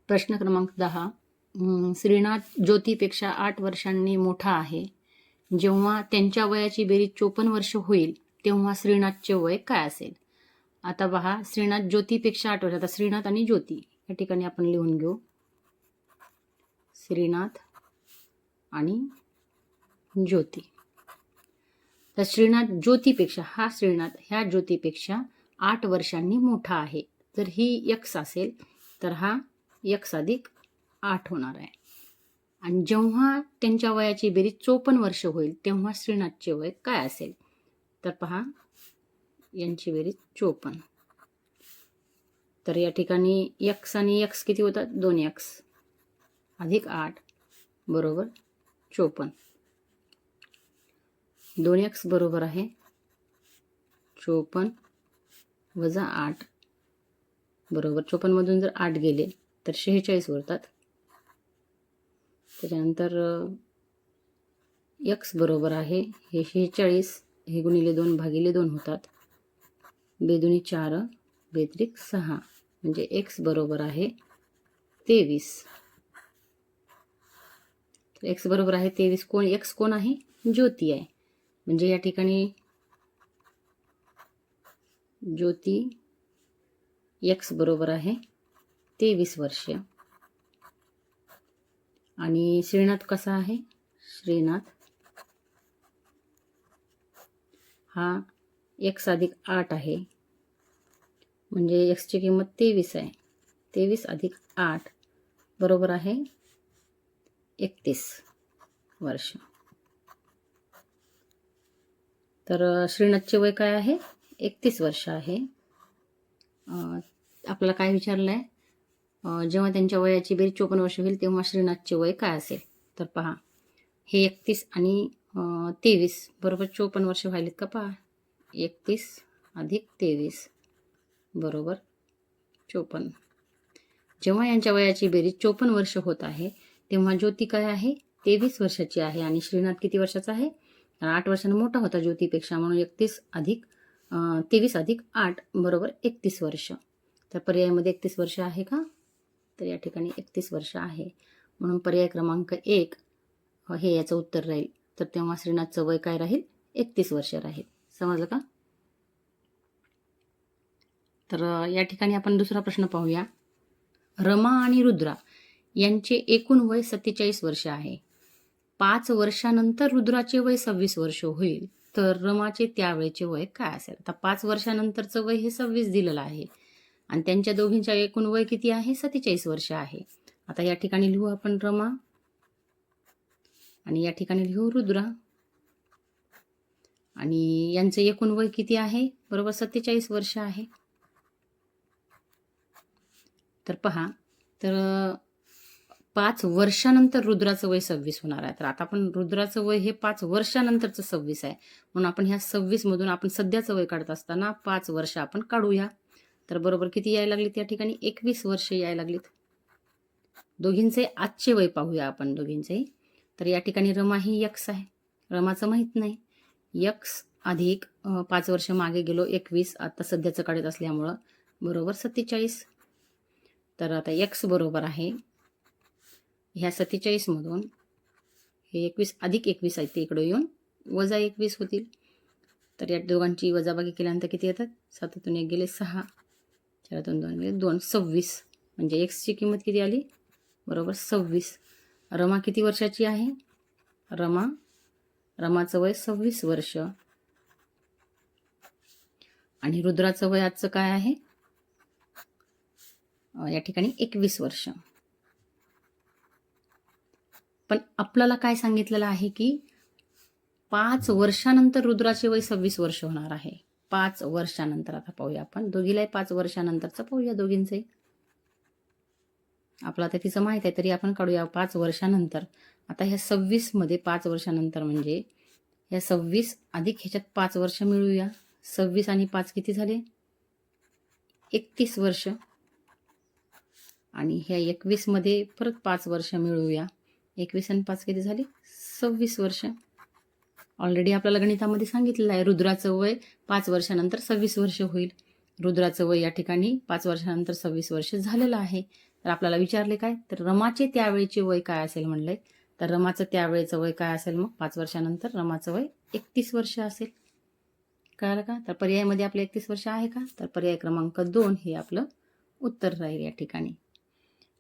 प्रश्न क्रमांक 10. श्रीनाथ ज्योतीपेक्षा 8 वर्षांनी मोठा आहे. जेव्हा त्यांच्या वयाची बेरीज 54 वर्ष होईल तेव्हा श्रीनाथचे वय काय असेल? आता पहा, श्रीनाथ ज्योतीपेक्षा 8 वर्ष. आता श्रीनाथ आणि ज्योती या ठिकाणी आपण लिहून घेऊ. श्रीनाथ आणि ज्योती. तर श्रीनाथ ज्योतीपेक्षा, हा श्रीनाथ ह्या ज्योतीपेक्षा 8 वर्षांनी मोठा आहे. जर ही x असेल तर हा x अधिक 8 होणार आहे. आणि जेव्हा त्यांच्या वयाची बेरीज 54 वर्ष होईल तेव्हा श्रीनाथचे वय काय असेल? तर पहा, यांची बेरीज 54. तर या ठिकाणी x आणि x किती होतात? 2x अधिक 8 बरोबर 54. 2x बरोबर आहे 54 वजा 8 बरोबर 54 मधून जर 8 गेले तर 46 उरतात. त्याच्यानंतर x बरोबर आहे हे 46, हे गुणिले 2 भागिले 2 होतात. बेदुनी 4 बेत्रिक 6 म्हणजे x बरोबर आहे 23. तर x बरोबर आहे 23. कोण x कोण आहे? ज्योती आहे. म्हणजे या ठिकाणी ज्योती x बरोबर आहे 23 वर्ष. आणि श्रीनाथ कसा आहे? श्रीनाथ हा x अधिक 8 आहे. म्हणजे x ची किंमत 23 आहे. 23 अधिक 8 बरोबर आहे 31 वर्ष. तर श्रीनाथचे वय काय आहे? 31 वर्ष आहे. आपल्याला काय विचारलं आहे? जेव्हा त्यांच्या वयाची बेरीज 54 वर्ष होईल तेव्हा श्रीनाथचे वय काय असेल? तर पहा, हे 31 आणि 23 बरोबर 54 वर्ष व्हायलेत का? पहा, 31 अधिक 23 बरोबर 54. जेव्हा यांच्या वयाची बेरीज 54 वर्ष होत आहे तेव्हा ज्योती काय आहे? 23 वर्षाची आहे. आणि श्रीनाथ किती वर्षाचा आहे? 8 वर्षांनी मोठा होता ज्योतीपेक्षा, म्हणून 23 अधिक 8 बरोबर 31 वर्ष. तर पर्यायामध्ये 31 वर्ष आहे का? तर या ठिकाणी 31 वर्ष आहे. म्हणून पर्याय क्रमांक 1 हे याचं उत्तर राहील. तर तेव्हा श्रीनाथचं वय काय राहील? 31 वर्ष राहील. समजलं का? तर या ठिकाणी आपण दुसरा प्रश्न पाहूया. रमा आणि रुद्रा यांचे एकूण वय 47 वर्ष आहे. 5 वर्षानंतर रुद्राचे वय 26 वर्ष होईल तर रमाचे त्यावेळेचे वय काय असेल? आता 5 वर्षानंतरचं वय हे 26 दिलेलं आहे आणि त्यांच्या दोघींच्या एकूण वय किती आहे? 47 वर्ष आहे. आता या ठिकाणी लिहू आपण रमा आणि या ठिकाणी लिहू रुद्रा. आणि यांचं एकूण वय किती आहे? बरोबर 47 वर्ष आहे. तर पहा, तर 5 वर्षानंतर रुद्राचं वय 26 होणार आहे. तर आता आपण रुद्राचं वय हे 5 वर्षानंतरचं 26 आहे. म्हणून आपण ह्या 26 मधून आपण सध्याचं वय काढत असताना 5 वर्ष आपण काढूया. तर बरोबर किती यायला लागलीत? या ठिकाणी 21 वर्ष यायला लागलीत. दोघींचे आजचे वय पाहूया आपण दोघींचे. तर या ठिकाणी रमा ही x आहे. रमाचं माहीत नाही. x अधिक 5 वर्ष मागे गेलो 21, आता सध्याचं काढत असल्यामुळं बरोबर 47. तर आता x बरोबर आहे ह्या 47 मधून हे 21 अधिक 21 आहे ते इकडे येऊन वजा 21 होतील. तर या दोघांची वजाबाकी केल्यानंतर किती येतात? 7तून 1 गेले 6, 4तून 2 गेले 2, 26. म्हणजे x ची किंमत किती आली? बरोबर 26. रमा किती वर्षाची आहे? रमाचं वय 26 वर्ष. आणि रुद्राचं वय आजचं काय आहे? या ठिकाणी 21 वर्ष. पण आपल्याला काय सांगितलेलं आहे की 5 वर्षानंतर रुद्राचे वय 26 वर्ष होणार आहे. 5 वर्षानंतर. आता पाहूया आपण दोघीलाही 5 वर्षानंतरचं पाहूया दोघींचे. आपला तर तिचं माहीत आहे तरी आपण काढूया 5 वर्षानंतर. आता ह्या 26 मध्ये 5 वर्षानंतर म्हणजे ह्या 26 अधिक ह्याच्यात 5 वर्ष मिळूया. 26 आणि 5 किती झाले? 31 वर्ष. आणि ह्या 21 मध्ये परत 5 वर्ष मिळूया. 21 आणि 5 किती झाले? 26 वर्ष. ऑलरेडी आपल्याला गणितामध्ये सांगितलेलं आहे रुद्राचं वय 5 वर्षानंतर 26 वर्ष होईल. रुद्राचं वय या ठिकाणी 5 वर्षानंतर 26 वर्ष झालेलं आहे. तर आपल्याला विचारले काय, तर रमाचे त्यावेळेचे वय काय असेल म्हणलंय. तर रमाचं त्यावेळेचं वय काय असेल मग 5 वर्षानंतर रमाचं वय 31 वर्ष असेल. कळालं का? तर पर्यायामध्ये आपलं 31 वर्ष आहे का? तर पर्याय क्रमांक 2 हे आपलं उत्तर राहील या ठिकाणी.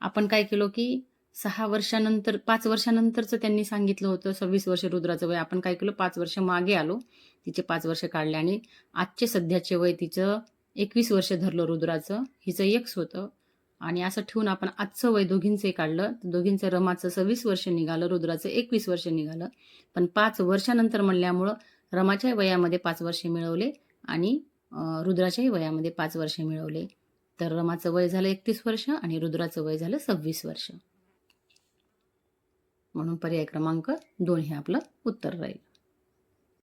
आपण काय केलो की 6 वर्षानंतर 5 वर्षानंतरचं त्यांनी सांगितलं होतं 26 वर्ष रुद्राचं वय. आपण काय केलं 5 वर्ष मागे आलो. तिचे 5 वर्ष काढले आणि आजचे सध्याचे वय तिचं 21 वर्ष धरलं रुद्राचं. हिचं एक्स होतं आणि असं ठेवून आपण आजचं वय दोघींचंही काढलं. दोघींचं रमाचं 26 वर्ष निघालं, रुद्राचं 21 वर्ष निघालं. पण 5 वर्षानंतर म्हणल्यामुळं रमाच्या वयामध्ये 5 वर्षे मिळवले आणि रुद्राच्याही वयामध्ये 5 वर्षे मिळवले. तर रमाचं वय झालं 31 वर्ष आणि रुद्राचं वय झालं 26 वर्ष. म्हणून पर्याय क्रमांक 2 हे आपलं उत्तर राहील.